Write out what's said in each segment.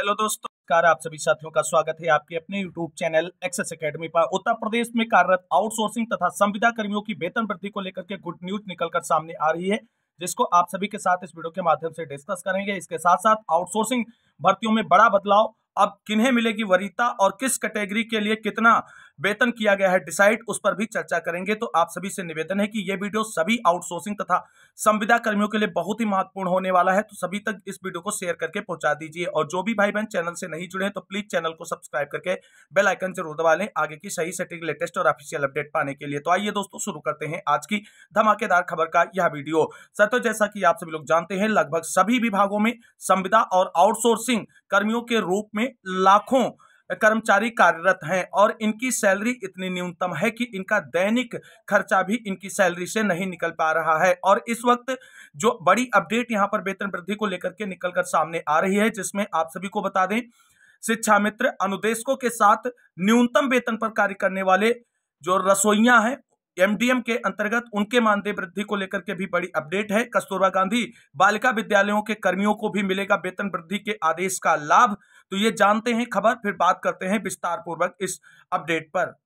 Hello दोस्तों, नमस्कार। आप सभी साथियों का स्वागत है आपके अपने यूट्यूब चैनल एक्सेस एकेडमी पर। उत्तर प्रदेश में कार्यरत आउटसोर्सिंग तथा संविदा कर्मियों की वेतन वृद्धि को लेकर के गुड न्यूज निकलकर सामने आ रही है, जिसको आप सभी के साथ इस वीडियो के माध्यम से डिस्कस करेंगे। इसके साथ साथ आउटसोर्सिंग भर्तियों में बड़ा बदलाव, अब किन्हें मिलेगी वरीयता और किस कैटेगरी के लिए कितना वेतन किया गया है डिसाइड, उस पर भी चर्चा करेंगे। तो आप सभी से निवेदन है कि यह वीडियो सभी आउटसोर्सिंग तथा संविदा कर्मियों के लिए बहुत ही महत्वपूर्ण होने वाला है, तो सभी तक इस वीडियो को शेयर करके पहुंचा दीजिए। और जो भी भाई बहन चैनल से नहीं जुड़े हैं तो प्लीज चैनल को सब्सक्राइब करके बेल आइकन जरूर दबा लें आगे की सही सटीक लेटेस्ट और ऑफिशियल अपडेट पाने के लिए। तो आइए दोस्तों, शुरू करते हैं आज की धमाकेदार खबर का यह वीडियो। तो जैसा कि आप सभी लोग जानते हैं, लगभग सभी विभागों में संविदा और आउटसोर्सिंग कर्मियों के रूप में लाखों कर्मचारी कार्यरत हैं और इनकी सैलरी इतनी न्यूनतम है कि इनका दैनिक खर्चा भी इनकी सैलरी से नहीं निकल पा रहा है। और इस वक्त जो बड़ी अपडेट यहां पर वेतन वृद्धि को लेकर के निकलकर सामने आ रही है, जिसमें आप सभी को बता दें, शिक्षा मित्र अनुदेशकों के साथ न्यूनतम वेतन पर कार्य करने वाले जो रसोइया हैं एमडीएम के अंतर्गत, उनके मानदेय वृद्धि को लेकर के भी बड़ी अपडेट है। कस्तूरबा गांधी बालिका विद्यालयों के कर्मियों को भी मिलेगा वेतन वृद्धि के आदेश का लाभ। तो ये जानते हैं खबर, फिर बात करते हैं विस्तार पूर्वक इस अपडेट पर।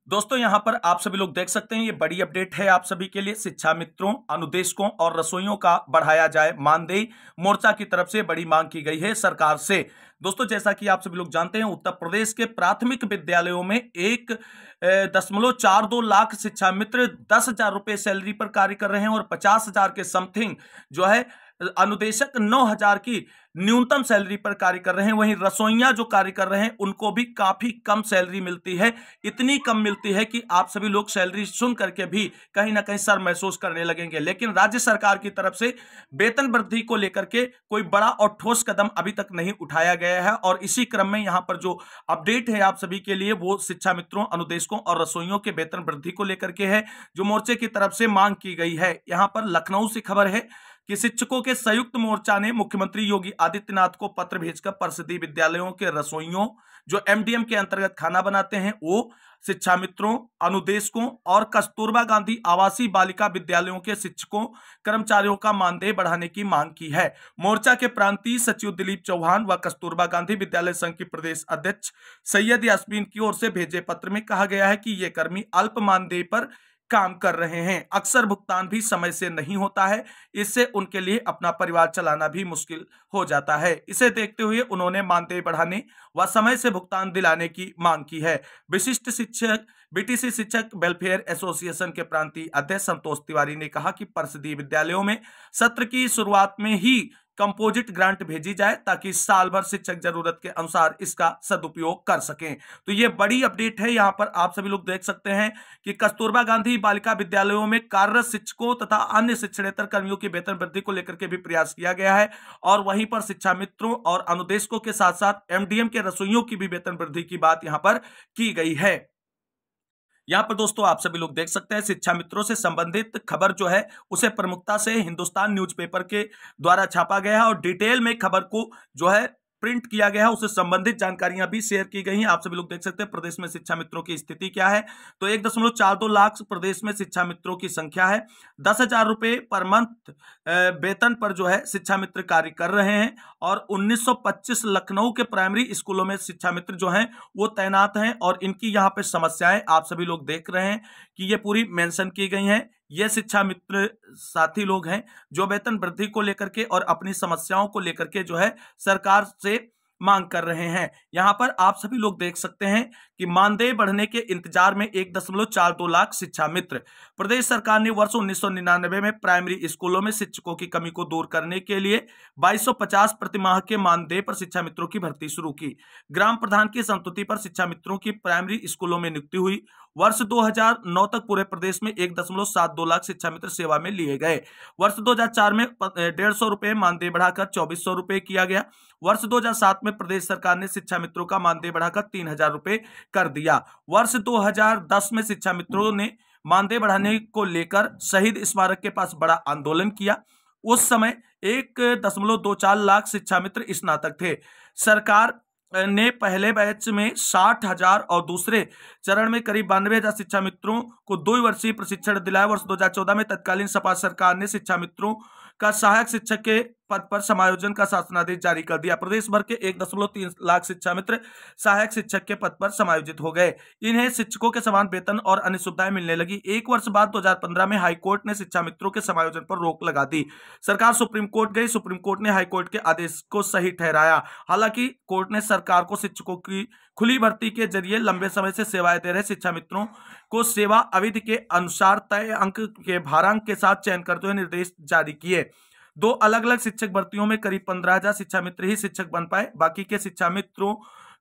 दोस्तों, यहां पर आप सभी लोग देख सकते हैं, ये बड़ी अपडेट है आप सभी के लिए। शिक्षा मित्रों, अनुदेशकों और रसोइयों का बढ़ाया जाए मानदेय, मोर्चा की तरफ से बड़ी मांग की गई है सरकार से। दोस्तों, जैसा कि आप सभी लोग जानते हैं, उत्तर प्रदेश के प्राथमिक विद्यालयों में 1.42 लाख शिक्षा मित्र 10,000 रुपए सैलरी पर कार्य कर रहे हैं और 50,000 के समथिंग जो है अनुदेशक 9,000 की न्यूनतम सैलरी पर कार्य कर रहे हैं। वहीं रसोइया जो कार्य कर रहे हैं उनको भी काफी कम सैलरी मिलती है, इतनी कम मिलती है कि आप सभी लोग सैलरी सुन करके भी कहीं ना कहीं शर्म महसूस करने लगेंगे। लेकिन राज्य सरकार की तरफ से वेतन वृद्धि को लेकर के कोई बड़ा और ठोस कदम अभी तक नहीं उठाया गया है। और इसी क्रम में यहां पर जो अपडेट है आप सभी के लिए, वो शिक्षा मित्रों, अनुदेशकों और रसोइयों के वेतन वृद्धि को लेकर के है, जो मोर्चे की तरफ से मांग की गई है। यहां पर लखनऊ से खबर है कि शिक्षकों के संयुक्त मोर्चा ने मुख्यमंत्री योगी आदित्यनाथ को पत्र भेजकर परिषदीय विद्यालयों के रसोइयों जो एमडीएम के अंतर्गत खाना बनाते हैं, वो शिक्षा मित्रों, अनुदेशकों और कस्तूरबा गांधी आवासीय बालिका विद्यालयों के शिक्षकों कर्मचारियों का मानदेय बढ़ाने की मांग की है। मोर्चा के प्रांतीय सचिव दिलीप चौहान व कस्तूरबा गांधी विद्यालय संघ की प्रदेश अध्यक्ष सैयद यास्मीन की ओर से भेजे पत्र में कहा गया है कि ये कर्मी अल्प मानदेय पर काम कर रहे हैं। अक्सर भुगतान भी समय से नहीं होता है, इससे उनके लिए अपना परिवार चलाना भी मुश्किल हो जाता है। इसे देखते हुए उन्होंने मानदेय बढ़ाने व समय से भुगतान दिलाने की मांग की है। विशिष्ट शिक्षक बीटीसी शिक्षक वेलफेयर एसोसिएशन के प्रांतीय अध्यक्ष संतोष तिवारी ने कहा कि परिषदीय विद्यालयों में सत्र की शुरुआत में ही कंपोजिट ग्रांट भेजी जाए ताकि साल भर शिक्षक जरूरत के अनुसार इसका सदुपयोग कर सकें। तो ये बड़ी अपडेट है। यहां पर आप सभी लोग देख सकते हैं कि कस्तूरबा गांधी बालिका विद्यालयों में कार्यरत शिक्षकों तथा अन्य शिक्षणेतर कर्मियों की वेतन वृद्धि को लेकर के भी प्रयास किया गया है और वहीं पर शिक्षा मित्रों और अनुदेशकों के साथ साथ एमडीएम के रसोइयों की भी वेतन वृद्धि की बात यहां पर की गई है। यहां पर दोस्तों आप सभी लोग देख सकते हैं, शिक्षा मित्रों से संबंधित खबर जो है उसे प्रमुखता से हिंदुस्तान न्यूज़पेपर के द्वारा छापा गया है और डिटेल में खबर को जो है प्रिंट किया गया है, उससे संबंधित जानकारियां भी शेयर की गई हैं। आप सभी लोग देख सकते हैं प्रदेश में शिक्षा मित्रों की स्थिति क्या है। तो 1.42 लाख प्रदेश में शिक्षा मित्रों की संख्या है। 10,000 रुपए पर मंथ वेतन पर जो है शिक्षा मित्र कार्य कर रहे हैं और 1925 लखनऊ के प्राइमरी स्कूलों में शिक्षा मित्र जो हैं वो तैनात हैं। और इनकी यहाँ पे समस्याएं आप सभी लोग देख रहे हैं कि ये पूरी मेंशन की गई हैं। ये शिक्षा मित्र साथी लोग हैं जो वेतन वृद्धि को लेकर के और अपनी समस्याओं को लेकर के जो है सरकार से मांग कर रहे हैं। यहां पर आप सभी लोग देख सकते हैं कि मानदेय बढ़ने के इंतजार में 1.42 लाख शिक्षा मित्र। प्रदेश सरकार ने वर्ष 1999 में प्राइमरी स्कूलों में शिक्षकों की कमी को दूर करने के लिए 2250 प्रतिमाह के मानदेय पर शिक्षा मित्रों की भर्ती शुरू की। ग्राम प्रधान की संस्तुति पर शिक्षा मित्रों की प्राइमरी स्कूलों में नियुक्ति हुई। वर्ष 2009 तक पूरे प्रदेश में 1.72 लाख शिक्षा मित्र सेवा में लिए गए। वर्ष 2004 में 150 रुपए मानदेय बढ़ाकर 2400 रुपए किया गया। वर्ष 2007 में प्रदेश सरकार ने शिक्षा मित्रों का मानदेय बढ़ाकर 3,000 रुपए कर दिया। वर्ष 2010 में शिक्षा मित्रों ने मानदेय बढ़ाने को लेकर शहीद स्मारक के पास बड़ा आंदोलन किया। उस समय 1.24 लाख शिक्षा मित्र स्नातक थे। सरकार ने पहले बैच में 60,000 और दूसरे चरण में करीब 92,000 शिक्षा मित्रों को 2 वर्षीय प्रशिक्षण दिलाया। वर्ष 2014 में तत्कालीन सपा सरकार ने शिक्षा मित्रों का सहायक शिक्षक के पद पर समायोजन का शासनादेश जारी कर दिया। प्रदेश भर के 1.3 लाख शिक्षा मित्र सहायक शिक्षक के पद पर समायोजित हो गए। इन्हें शिक्षकों के समान वेतन और अन्य सुविधाएं मिलने लगी। एक वर्ष बाद 2015 में हाईकोर्ट ने शिक्षा मित्रों के समायोजन पर रोक लगा दी। सरकार सुप्रीम कोर्ट गई। सुप्रीम कोर्ट ने हाईकोर्ट के आदेश को सही ठहराया। हालांकि कोर्ट ने सरकार को शिक्षकों की खुली भर्ती के जरिए लंबे समय से सेवाएं दे रहे शिक्षा मित्रों को सेवा अवधि के अनुसार तय अंक के भारांक के साथ चयन करते हुए निर्देश जारी किए। 2 अलग अलग शिक्षक भर्तियों में करीब 15,000 शिक्षा मित्र ही शिक्षक बन पाए। बाकी के शिक्षा मित्रों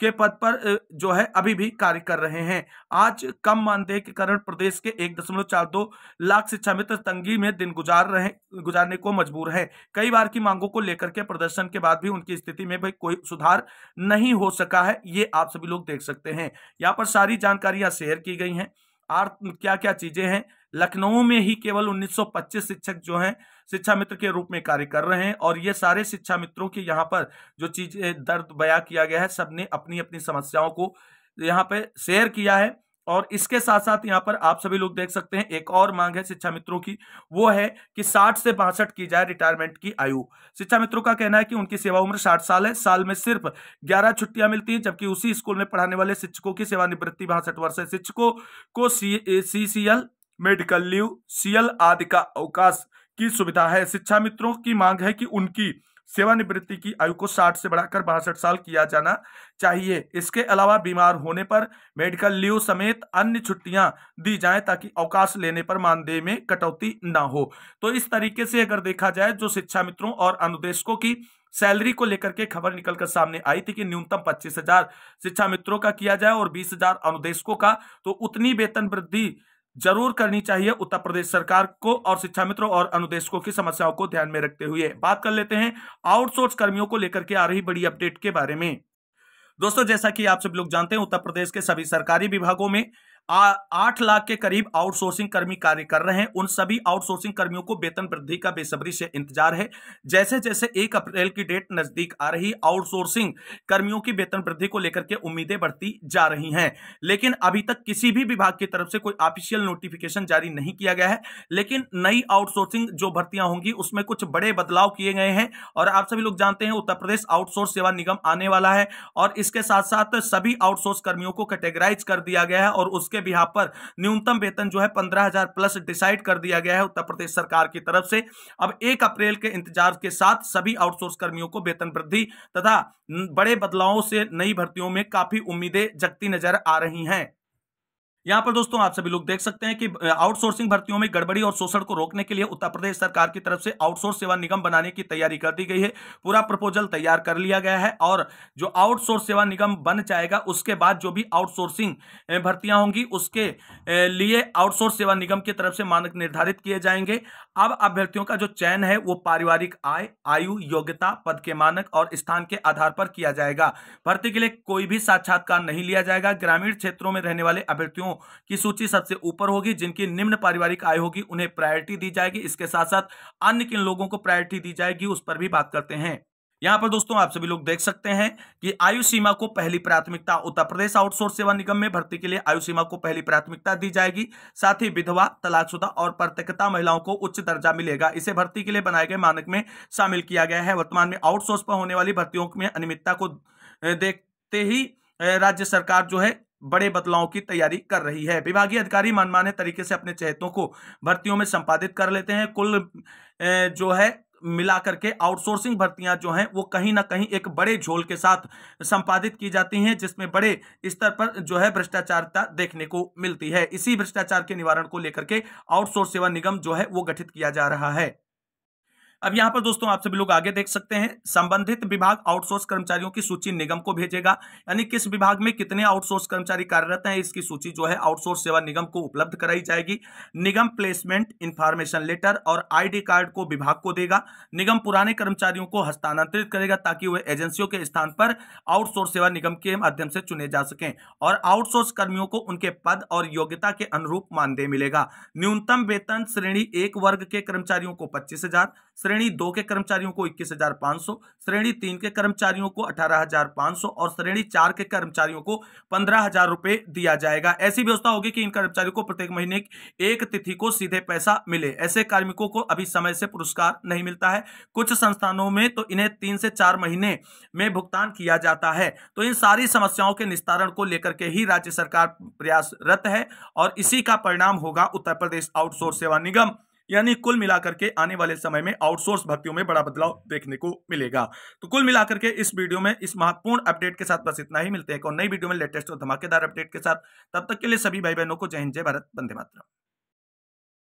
के पद पर जो है अभी भी कार्य कर रहे हैं। आज कम मानदेय के कारण प्रदेश के 1.42 लाख शिक्षा मित्र तंगी में दिन गुजारने को मजबूर हैं। कई बार की मांगों को लेकर के प्रदर्शन के बाद भी उनकी स्थिति में भी कोई सुधार नहीं हो सका है। ये आप सभी लोग देख सकते हैं। यहाँ पर सारी जानकारियां शेयर की गई हैं। क्या क्या चीजें हैं। लखनऊ में ही केवल 1925 शिक्षक जो हैं शिक्षा मित्र के रूप में कार्य कर रहे हैं और ये सारे शिक्षा मित्रों की यहाँ पर जो चीजें दर्द बयां किया गया है, सबने अपनी अपनी समस्याओं को यहाँ पे शेयर किया है। और इसके साथ साथ यहाँ पर आप सभी लोग देख सकते हैं एक और मांग है शिक्षा मित्रों की, वो है कि 60 से 62 की जाए रिटायरमेंट की आयु। शिक्षा मित्रों का कहना है कि उनकी सेवा उम्र 60 साल है। साल में सिर्फ 11 छुट्टियां मिलती हैं, जबकि उसी स्कूल में पढ़ाने वाले शिक्षकों की सेवानिवृत्ति 62 वर्ष है। शिक्षकों को CCL, मेडिकल लीव, CL आदि का अवकाश की सुविधा है। शिक्षा मित्रों की मांग है कि उनकी सेवानिवृत्ति की आयु को 60 से बढ़ाकर 62 साल किया जाना चाहिए। इसके अलावा बीमार होने पर मेडिकल लीव समेत अन्य छुट्टियां दी जाएं ताकि अवकाश लेने पर मानदेय में कटौती ना हो। तो इस तरीके से अगर देखा जाए जो शिक्षा मित्रों और अनुदेशकों की सैलरी को लेकर के खबर निकलकर सामने आई थी कि न्यूनतम 25,000 शिक्षा मित्रों का किया जाए और 20,000 अनुदेशकों का, तो उतनी वेतन वृद्धि जरूर करनी चाहिए उत्तर प्रदेश सरकार को और शिक्षा मित्रों और अनुदेशकों की समस्याओं को ध्यान में रखते हुए। बात कर लेते हैं आउटसोर्स कर्मियों को लेकर के आ रही बड़ी अपडेट के बारे में। दोस्तों, जैसा कि आप सब लोग जानते हैं उत्तर प्रदेश के सभी सरकारी विभागों में 8 लाख के करीब आउटसोर्सिंग कर्मी कार्य कर रहे हैं। उन सभी आउटसोर्सिंग कर्मियों को वेतन वृद्धि का बेसब्री से इंतजार है। जैसे जैसे 1 अप्रैल की डेट नजदीक आ रही, आउटसोर्सिंग कर्मियों की वेतन वृद्धि को लेकर के उम्मीदें बढ़ती जा रही हैं। लेकिन अभी तक किसी भी विभाग की तरफ से कोई ऑफिशियल नोटिफिकेशन जारी नहीं किया गया है। लेकिन नई आउटसोर्सिंग जो भर्तियां होंगी उसमें कुछ बड़े बदलाव किए गए हैं। और आप सभी लोग जानते हैं उत्तर प्रदेश आउटसोर्स सेवा निगम आने वाला है और इसके साथ साथ सभी आउटसोर्स कर्मियों को कैटेगराइज कर दिया गया है और उसके बिहाफ पर न्यूनतम वेतन जो है 15,000 प्लस डिसाइड कर दिया गया है उत्तर प्रदेश सरकार की तरफ से। अब 1 अप्रैल के इंतजार के साथ सभी आउटसोर्स कर्मियों को वेतन वृद्धि तथा बड़े बदलावों से नई भर्तियों में काफी उम्मीदें जगती नजर आ रही हैं। यहां पर दोस्तों आप सभी लोग देख सकते हैं कि आउटसोर्सिंग भर्तियों में गड़बड़ी और शोषण को रोकने के लिए उत्तर प्रदेश सरकार की तरफ से आउटसोर्स सेवा निगम बनाने की तैयारी कर दी गई है। पूरा प्रपोजल तैयार कर लिया गया है और जो आउटसोर्स सेवा निगम बन जाएगा उसके बाद जो भी आउटसोर्सिंग भर्तियां होंगी उसके लिए आउटसोर्स सेवा निगम की तरफ से मानक निर्धारित किए जाएंगे। अब अभ्यर्थियों का जो चयन है वो पारिवारिक आय, आयु, योग्यता, पद के मानक और स्थान के आधार पर किया जाएगा। भर्ती के लिए कोई भी साक्षात्कार नहीं लिया जाएगा। ग्रामीण क्षेत्रों में रहने वाले अभ्यर्थियों की सूची सबसे ऊपर होगी। जिनकी निम्न पारिवारिक आय होगी उन्हें प्रायोरिटी दी जाएगी। इसके साथ साथ अन्य किन लोगों को प्रायोरिटी दी जाएगी उस पर भी बात करते हैं। यहां पर दोस्तों आप सभी लोग देख सकते हैं कि आयु सीमा को पहली प्राथमिकता, उत्तर प्रदेश आउटसोर्स सेवा निगम में भर्ती के लिए आयु सीमा को पहली प्राथमिकता दी जाएगी। साथ ही विधवा, तलाकशुदा और परित्यक्ता महिलाओं को उच्च दर्जा मिलेगा। इसे भर्ती के लिए बनाए गए मानक में शामिल किया गया है। वर्तमान में आउटसोर्स पर होने वाली भर्तियों में अनियमितता को देखते ही राज्य सरकार जो है बड़े बदलावों की तैयारी कर रही है। विभागीय अधिकारी मनमाने तरीके से अपने चहेतों को भर्तियों में संपादित कर लेते हैं। कुल जो है मिला करके आउटसोर्सिंग भर्तियां जो हैं वो कहीं ना कहीं एक बड़े झोल के साथ संपादित की जाती हैं, जिसमें बड़े स्तर पर जो है भ्रष्टाचारता देखने को मिलती है। इसी भ्रष्टाचार के निवारण को लेकर के आउटसोर्स सेवा निगम जो है वो गठित किया जा रहा है। अब यहां पर दोस्तों आप सभी लोग आगे देख सकते हैं, संबंधित विभाग आउटसोर्स कर्मचारियों की सूची निगम को भेजेगा। यानी किस विभाग में कितने आउटसोर्स कर्मचारी कार्यरत हैं इसकी सूची जो है आउटसोर्स सेवा निगम को उपलब्ध कराई जाएगी। निगम प्लेसमेंट इंफॉर्मेशन लेटर और ID कार्ड को विभाग को देगा। निगम पुराने कर्मचारियों को हस्तांतरित करेगा ताकि वे एजेंसियों के स्थान पर आउटसोर्स सेवा निगम के माध्यम से चुने जा सकें और आउटसोर्स कर्मियों को उनके पद और योग्यता के अनुरूप मानदेय मिलेगा। न्यूनतम वेतन श्रेणी 1 वर्ग के कर्मचारियों को 25,000, श्रेणी 2 के कर्मचारियों को 21,500, श्रेणी 3 के कर्मचारियों को 18,500 और श्रेणी 4 के कर्मचारियों को 15,000 रुपए दिया जाएगा। ऐसी व्यवस्था होगी कि इन कर्मचारियों को प्रत्येक महीने एक तिथि को सीधे पैसा मिले। ऐसे कार्मिकों को अभी समय से पुरस्कार नहीं मिलता है। कुछ संस्थानों में तो इन्हें 3 से 4 महीने में भुगतान किया जाता है। तो इन सारी समस्याओं के निस्तारण को लेकर के ही राज्य सरकार प्रयासरत है और इसी का परिणाम होगा उत्तर प्रदेश आउटसोर्स सेवा निगम। यानी कुल मिलाकर के आने वाले समय में आउटसोर्स भर्तियों में बड़ा बदलाव देखने को मिलेगा। तो कुल मिलाकर के इस वीडियो में इस महत्वपूर्ण अपडेट के साथ बस इतना ही। मिलते हैं एक और नई वीडियो में लेटेस्ट और धमाकेदार अपडेट के साथ। तब तक के लिए सभी भाई बहनों को जय हिंद, जय भारत, वंदे मातरम।